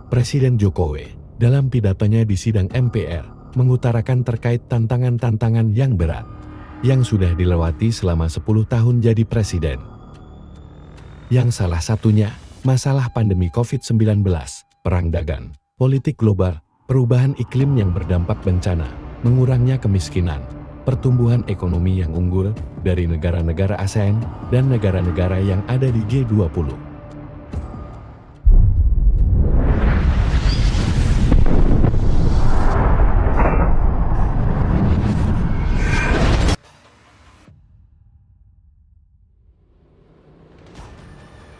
Presiden Jokowi dalam pidatonya di sidang MPR mengutarakan terkait tantangan-tantangan yang berat yang sudah dilewati selama 10 tahun jadi presiden. Yang salah satunya masalah pandemi COVID-19, perang dagang, politik global, perubahan iklim yang berdampak bencana, mengurangnya kemiskinan, pertumbuhan ekonomi yang unggul dari negara-negara ASEAN dan negara-negara yang ada di G20.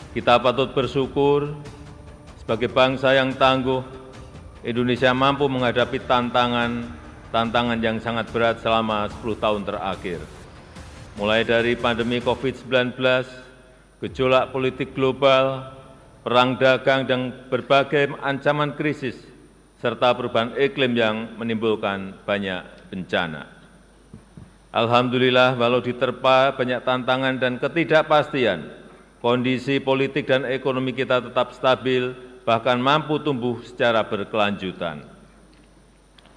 Kita patut bersyukur sebagai bangsa yang tangguh, Indonesia mampu menghadapi tantangan yang sangat berat selama 10 tahun terakhir. Mulai dari pandemi COVID-19, gejolak politik global, perang dagang dan berbagai ancaman krisis, serta perubahan iklim yang menimbulkan banyak bencana. Alhamdulillah, walau diterpa banyak tantangan dan ketidakpastian, kondisi politik dan ekonomi kita tetap stabil, bahkan mampu tumbuh secara berkelanjutan.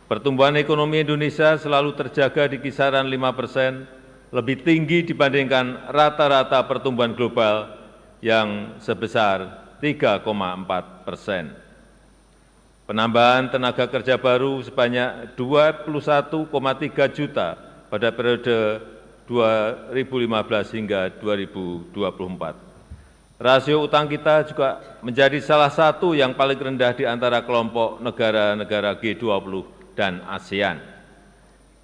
Pertumbuhan ekonomi Indonesia selalu terjaga di kisaran 5%, lebih tinggi dibandingkan rata-rata pertumbuhan global yang sebesar 3,4%. Penambahan tenaga kerja baru sebanyak 21,3 juta pada periode 2015 hingga 2024. Rasio utang kita juga menjadi salah satu yang paling rendah di antara kelompok negara-negara G20 dan ASEAN.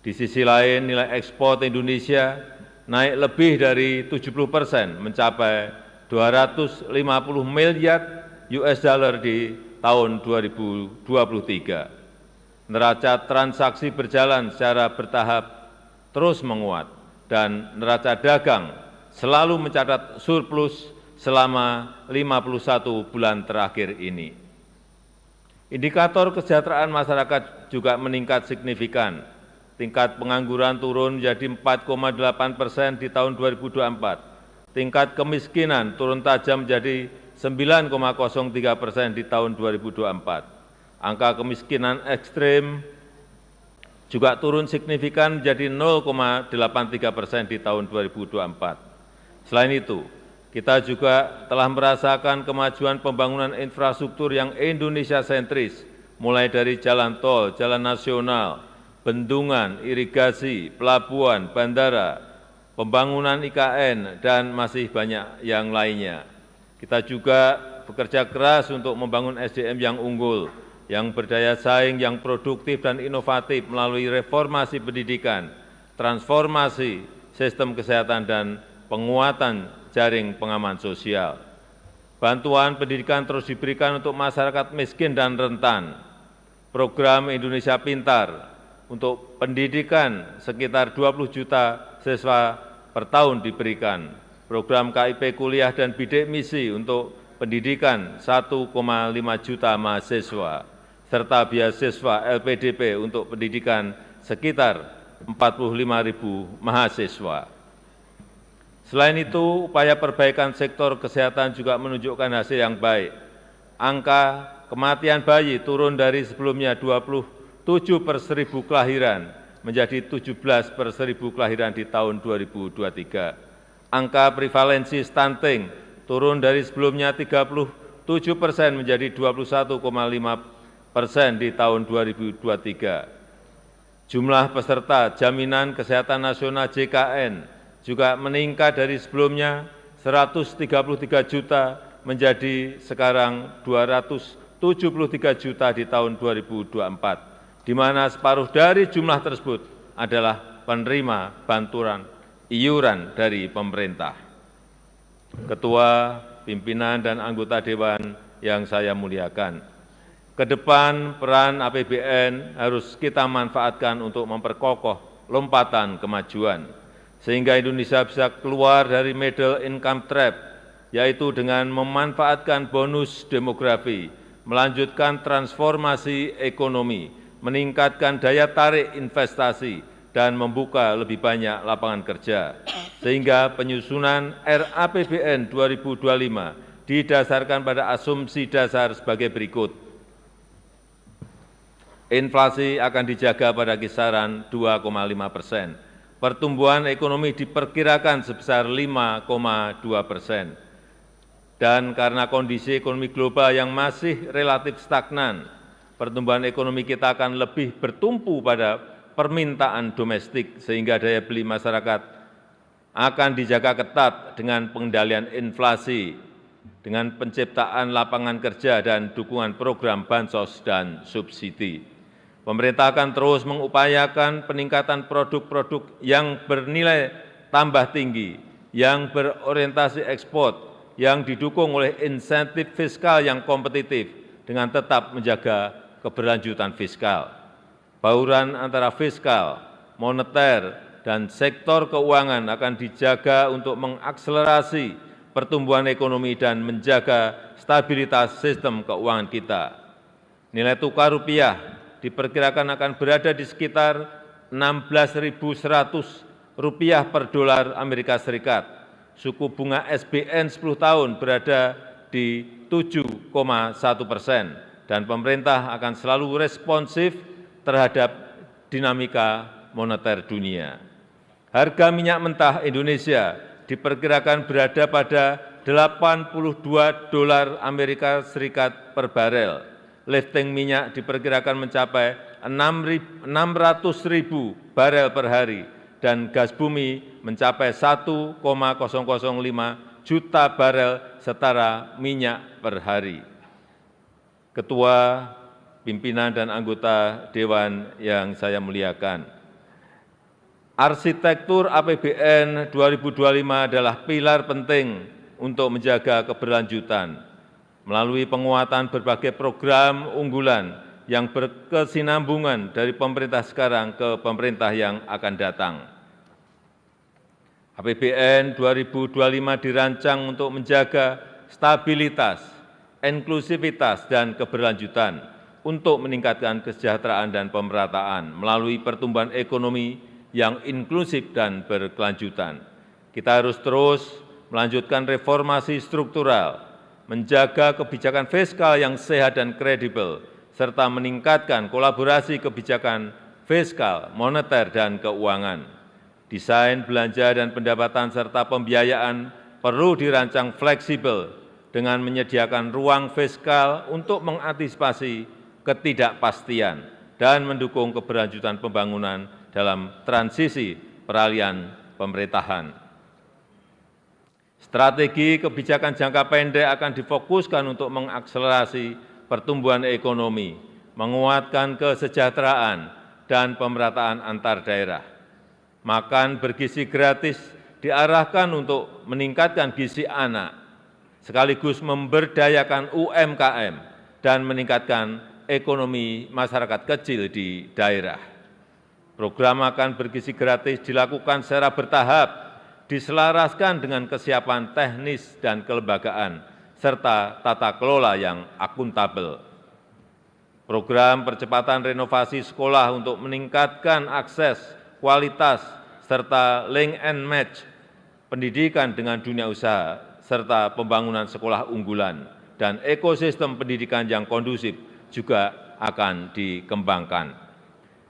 Di sisi lain, nilai ekspor Indonesia naik lebih dari 70%, mencapai 250 miliar US dollar di tahun 2023. Neraca transaksi berjalan secara bertahap terus menguat, dan neraca dagang selalu mencatat surplus selama 51 bulan terakhir ini. Indikator kesejahteraan masyarakat juga meningkat signifikan. Tingkat pengangguran turun menjadi 4,8% di tahun 2024. Tingkat kemiskinan turun tajam menjadi 9,03% di tahun 2024. Angka kemiskinan ekstrim juga turun signifikan menjadi 0,83% di tahun 2024. Selain itu, kita juga telah merasakan kemajuan pembangunan infrastruktur yang Indonesia sentris, mulai dari jalan tol, jalan nasional, bendungan, irigasi, pelabuhan, bandara, pembangunan IKN, dan masih banyak yang lainnya. Kita juga bekerja keras untuk membangun SDM yang unggul, yang berdaya saing, yang produktif dan inovatif melalui reformasi pendidikan, transformasi sistem kesehatan, dan penguatan jaring pengaman sosial. Bantuan pendidikan terus diberikan untuk masyarakat miskin dan rentan. Program Indonesia Pintar untuk pendidikan sekitar 20 juta siswa per tahun diberikan. Program KIP Kuliah dan Bidik Misi untuk pendidikan 1,5 juta mahasiswa, serta beasiswa LPDP untuk pendidikan sekitar 45.000 mahasiswa. Selain itu, upaya perbaikan sektor kesehatan juga menunjukkan hasil yang baik. Angka kematian bayi turun dari sebelumnya 27 per 1.000 kelahiran menjadi 17 per 1.000 kelahiran di tahun 2023. Angka prevalensi stunting turun dari sebelumnya 37% menjadi 21,5% di tahun 2023. Jumlah peserta Jaminan Kesehatan Nasional JKN juga meningkat dari sebelumnya 133 juta menjadi sekarang 273 juta di tahun 2024, di mana separuh dari jumlah tersebut adalah penerima bantuan iuran dari pemerintah. Ketua, pimpinan, dan anggota Dewan yang saya muliakan, ke depan peran APBN harus kita manfaatkan untuk memperkokoh lompatan kemajuan, sehingga Indonesia bisa keluar dari middle income trap, yaitu dengan memanfaatkan bonus demografi, melanjutkan transformasi ekonomi, meningkatkan daya tarik investasi, dan membuka lebih banyak lapangan kerja, sehingga penyusunan RAPBN 2025 didasarkan pada asumsi dasar sebagai berikut. Inflasi akan dijaga pada kisaran 2,5%. Pertumbuhan ekonomi diperkirakan sebesar 5,2%. Dan karena kondisi ekonomi global yang masih relatif stagnan, pertumbuhan ekonomi kita akan lebih bertumpu pada permintaan domestik sehingga daya beli masyarakat akan dijaga ketat dengan pengendalian inflasi, dengan penciptaan lapangan kerja dan dukungan program bansos dan subsidi. Pemerintah akan terus mengupayakan peningkatan produk-produk yang bernilai tambah tinggi, yang berorientasi ekspor, yang didukung oleh insentif fiskal yang kompetitif dengan tetap menjaga keberlanjutan fiskal. Bauran antara fiskal, moneter, dan sektor keuangan akan dijaga untuk mengakselerasi pertumbuhan ekonomi dan menjaga stabilitas sistem keuangan kita. Nilai tukar rupiah diperkirakan akan berada di sekitar 16.100 rupiah per dolar Amerika Serikat. Suku bunga SBN 10 tahun berada di 7,1% dan pemerintah akan selalu responsif terhadap dinamika moneter dunia. Harga minyak mentah Indonesia diperkirakan berada pada 82 dolar Amerika Serikat per barel. Lifting minyak diperkirakan mencapai 600.000 barel per hari dan gas bumi mencapai 1,005 juta barel setara minyak per hari. Ketua, pimpinan, dan anggota Dewan yang saya muliakan, arsitektur APBN 2025 adalah pilar penting untuk menjaga keberlanjutan melalui penguatan berbagai program unggulan yang berkesinambungan dari pemerintah sekarang ke pemerintah yang akan datang. APBN 2025 dirancang untuk menjaga stabilitas, inklusivitas, dan keberlanjutan untuk meningkatkan kesejahteraan dan pemerataan melalui pertumbuhan ekonomi yang inklusif dan berkelanjutan. Kita harus terus melanjutkan reformasi struktural, menjaga kebijakan fiskal yang sehat dan kredibel, serta meningkatkan kolaborasi kebijakan fiskal, moneter, dan keuangan. Desain belanja dan pendapatan serta pembiayaan perlu dirancang fleksibel dengan menyediakan ruang fiskal untuk mengantisipasi ketidakpastian dan mendukung keberlanjutan pembangunan dalam transisi peralihan pemerintahan. Strategi kebijakan jangka pendek akan difokuskan untuk mengakselerasi pertumbuhan ekonomi, menguatkan kesejahteraan, dan pemerataan antar daerah. Makan bergizi gratis diarahkan untuk meningkatkan gizi anak, sekaligus memberdayakan UMKM dan meningkatkan ekonomi masyarakat kecil di daerah. Program makan bergizi gratis dilakukan secara bertahap, diselaraskan dengan kesiapan teknis dan kelembagaan, serta tata kelola yang akuntabel. Program percepatan renovasi sekolah untuk meningkatkan akses, kualitas, serta link and match pendidikan dengan dunia usaha, serta pembangunan sekolah unggulan dan ekosistem pendidikan yang kondusif juga akan dikembangkan.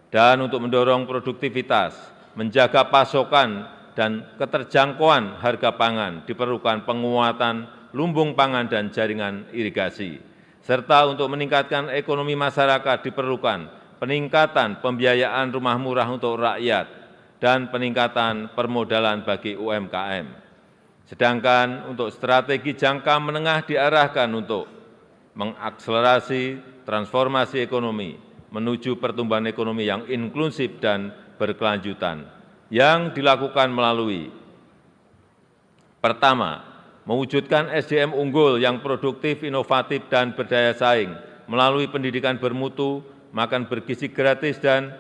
Dan untuk mendorong produktivitas, menjaga pasokan, dan keterjangkauan harga pangan, diperlukan penguatan lumbung pangan dan jaringan irigasi. Serta untuk meningkatkan ekonomi masyarakat diperlukan peningkatan pembiayaan rumah murah untuk rakyat dan peningkatan permodalan bagi UMKM. Sedangkan untuk strategi jangka menengah diarahkan untuk mengakselerasi transformasi ekonomi menuju pertumbuhan ekonomi yang inklusif dan berkelanjutan, yang dilakukan melalui pertama, mewujudkan SDM unggul yang produktif, inovatif, dan berdaya saing melalui pendidikan bermutu, makan bergizi gratis, dan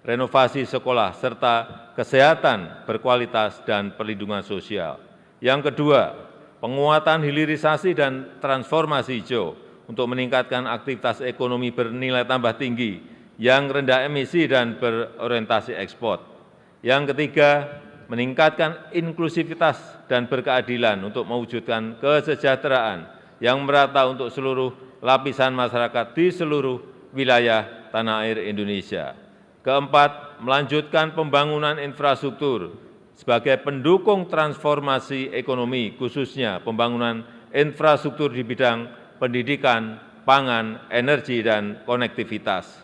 renovasi sekolah, serta kesehatan berkualitas dan perlindungan sosial. Yang kedua, penguatan hilirisasi dan transformasi hijau untuk meningkatkan aktivitas ekonomi bernilai tambah tinggi yang rendah emisi dan berorientasi ekspor. Yang ketiga, meningkatkan inklusivitas dan berkeadilan untuk mewujudkan kesejahteraan yang merata untuk seluruh lapisan masyarakat di seluruh wilayah tanah air Indonesia. Keempat, melanjutkan pembangunan infrastruktur sebagai pendukung transformasi ekonomi, khususnya pembangunan infrastruktur di bidang pendidikan, pangan, energi, dan konektivitas.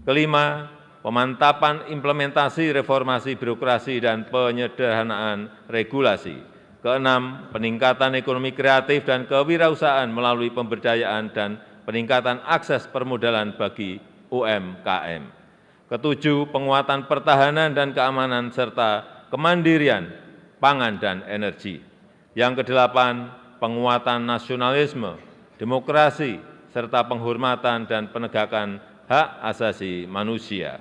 Kelima, pemantapan implementasi reformasi birokrasi dan penyederhanaan regulasi. Keenam, peningkatan ekonomi kreatif dan kewirausahaan melalui pemberdayaan dan peningkatan akses permodalan bagi UMKM. Ketujuh, penguatan pertahanan dan keamanan serta kemandirian pangan dan energi. Yang kedelapan, penguatan nasionalisme, demokrasi, serta penghormatan dan penegakan hak asasi manusia.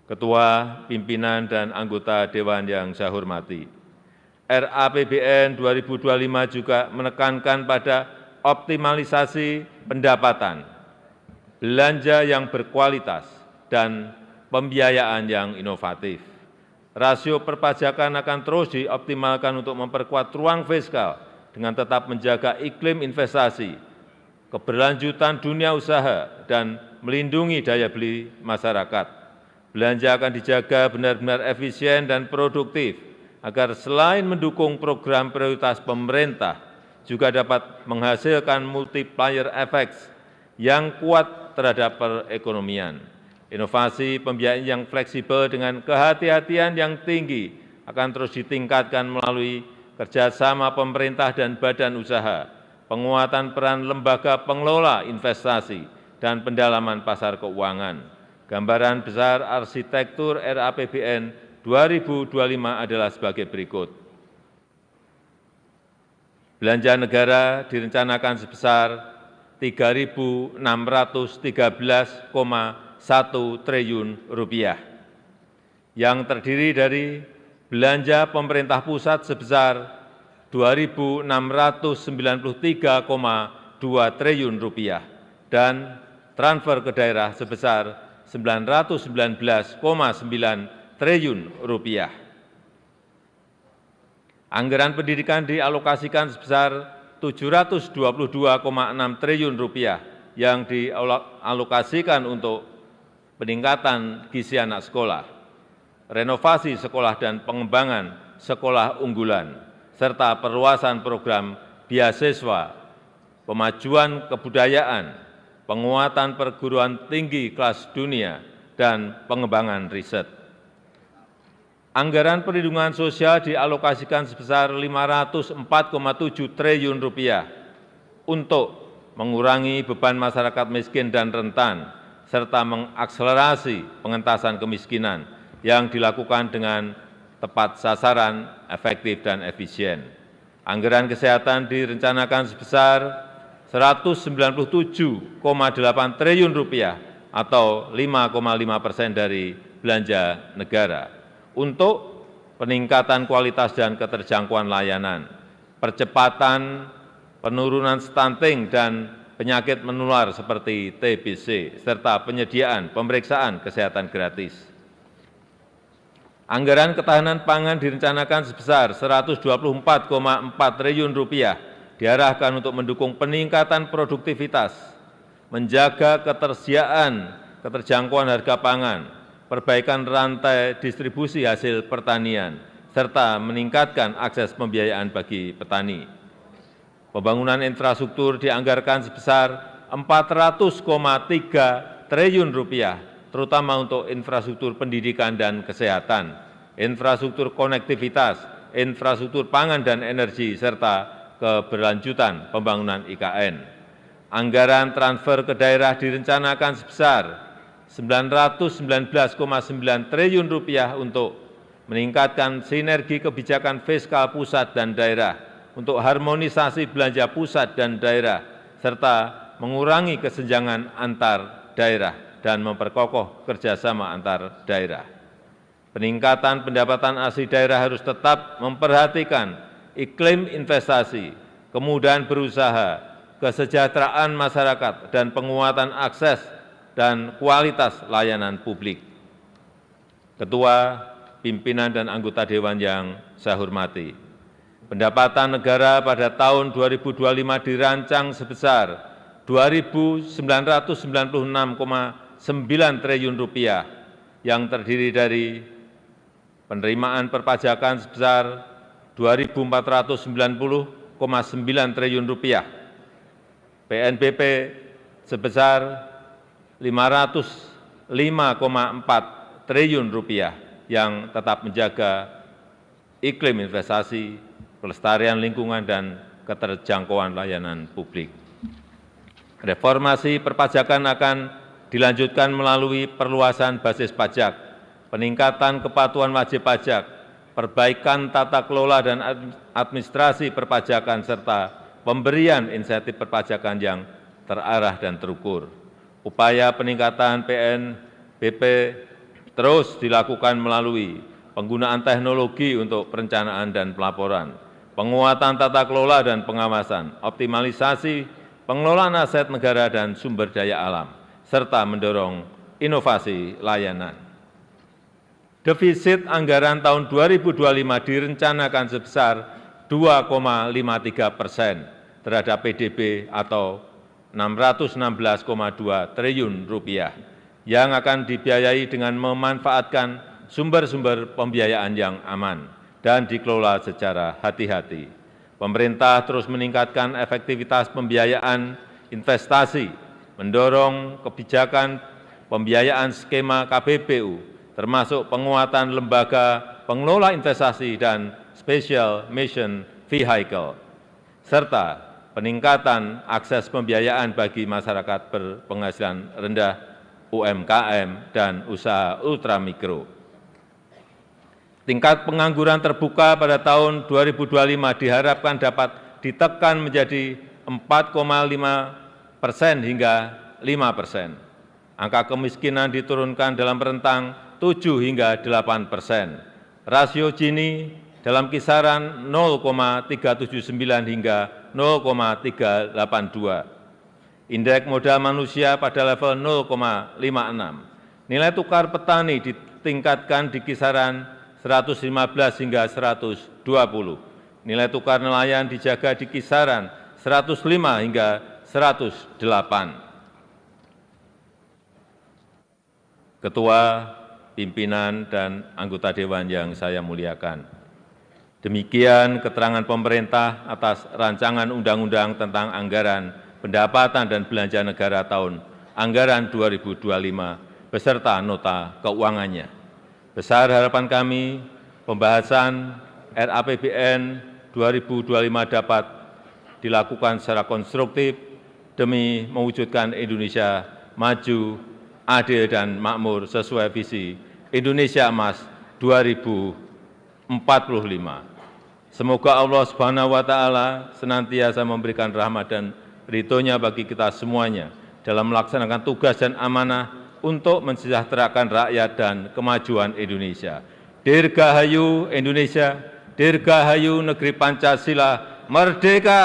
Ketua, pimpinan, dan anggota Dewan yang saya hormati, RAPBN 2025 juga menekankan pada optimalisasi pendapatan, belanja yang berkualitas, dan pembiayaan yang inovatif. Rasio perpajakan akan terus dioptimalkan untuk memperkuat ruang fiskal dengan tetap menjaga iklim investasi, keberlanjutan dunia usaha, dan melindungi daya beli masyarakat. Belanja akan dijaga benar-benar efisien dan produktif, agar selain mendukung program prioritas pemerintah, juga dapat menghasilkan multiplier effects yang kuat terhadap perekonomian. Inovasi pembiayaan yang fleksibel dengan kehati-hatian yang tinggi akan terus ditingkatkan melalui kerjasama pemerintah dan badan usaha, penguatan peran lembaga pengelola investasi, dan pendalaman pasar keuangan. Gambaran besar arsitektur RAPBN 2025 adalah sebagai berikut. Belanja negara direncanakan sebesar Rp3.613,1 triliun, yang terdiri dari belanja pemerintah pusat sebesar Rp2.693,2 triliun dan transfer ke daerah sebesar Rp919,9 triliun. Anggaran pendidikan dialokasikan sebesar Rp722,6 triliun yang dialokasikan untuk peningkatan gizi anak sekolah, renovasi sekolah dan pengembangan sekolah unggulan, serta perluasan program beasiswa, pemajuan kebudayaan, penguatan perguruan tinggi kelas dunia, dan pengembangan riset. Anggaran perlindungan sosial dialokasikan sebesar Rp504,7 triliun untuk mengurangi beban masyarakat miskin dan rentan, serta mengakselerasi pengentasan kemiskinan yang dilakukan dengan tepat sasaran, efektif, dan efisien. Anggaran kesehatan direncanakan sebesar Rp197,8 triliun atau 5,5% dari belanja negara untuk peningkatan kualitas dan keterjangkauan layanan, percepatan penurunan stunting dan penyakit menular seperti TBC, serta penyediaan pemeriksaan kesehatan gratis. Anggaran ketahanan pangan direncanakan sebesar Rp124,4 triliun diarahkan untuk mendukung peningkatan produktivitas, menjaga ketersediaan, keterjangkauan harga pangan, perbaikan rantai distribusi hasil pertanian, serta meningkatkan akses pembiayaan bagi petani. Pembangunan infrastruktur dianggarkan sebesar Rp400,3 triliun, terutama untuk infrastruktur pendidikan dan kesehatan, infrastruktur konektivitas, infrastruktur pangan dan energi, serta keberlanjutan pembangunan IKN. Anggaran transfer ke daerah direncanakan sebesar Rp919,9 triliun untuk meningkatkan sinergi kebijakan fiskal pusat dan daerah, untuk harmonisasi belanja pusat dan daerah, serta mengurangi kesenjangan antar daerah dan memperkokoh kerjasama antar daerah. Peningkatan pendapatan asli daerah harus tetap memperhatikan iklim investasi, kemudahan berusaha, kesejahteraan masyarakat, dan penguatan akses dan kualitas layanan publik. Ketua, pimpinan, dan anggota Dewan yang saya hormati, pendapatan negara pada tahun 2025 dirancang sebesar Rp2.996,9 triliun yang terdiri dari penerimaan perpajakan sebesar Rp2.490,9 triliun, PNBP sebesar Rp505,4 triliun yang tetap menjaga iklim investasi, kelestarian lingkungan, dan keterjangkauan layanan publik. Reformasi perpajakan akan dilanjutkan melalui perluasan basis pajak, peningkatan kepatuhan wajib pajak, perbaikan tata kelola dan administrasi perpajakan, serta pemberian insentif perpajakan yang terarah dan terukur. Upaya peningkatan PNBP terus dilakukan melalui penggunaan teknologi untuk perencanaan dan pelaporan, penguatan tata kelola dan pengawasan, optimalisasi pengelolaan aset negara dan sumber daya alam, serta mendorong inovasi layanan. Defisit anggaran tahun 2025 direncanakan sebesar 2,53% terhadap PDB atau Rp616,2 triliun yang akan dibiayai dengan memanfaatkan sumber-sumber pembiayaan yang aman dan dikelola secara hati-hati. Pemerintah terus meningkatkan efektivitas pembiayaan investasi, mendorong kebijakan pembiayaan skema KPBU, termasuk penguatan lembaga pengelola investasi dan special mission vehicle, serta peningkatan akses pembiayaan bagi masyarakat berpenghasilan rendah, UMKM, dan usaha ultramikro. Tingkat pengangguran terbuka pada tahun 2025 diharapkan dapat ditekan menjadi 4,5% hingga 5%. Angka kemiskinan diturunkan dalam rentang 7 hingga 8%. Rasio Gini dalam kisaran 0,379 hingga 0,382. Indeks modal manusia pada level 0,56. Nilai tukar petani ditingkatkan di kisaran 115 hingga 120. Nilai tukar nelayan dijaga di kisaran 105 hingga 108. Ketua, pimpinan, dan anggota Dewan yang saya muliakan. Demikian keterangan pemerintah atas rancangan undang-undang tentang anggaran pendapatan dan belanja negara tahun anggaran 2025 beserta nota keuangannya. Besar harapan kami, pembahasan RAPBN 2025 dapat dilakukan secara konstruktif demi mewujudkan Indonesia maju, adil, dan makmur sesuai visi Indonesia Emas 2045. Semoga Allah Subhanahu wa Ta'ala senantiasa memberikan rahmat dan ridho-Nya bagi kita semuanya dalam melaksanakan tugas dan amanah untuk mensejahterakan rakyat dan kemajuan Indonesia. Dirgahayu Indonesia, Dirgahayu Negeri Pancasila, Merdeka!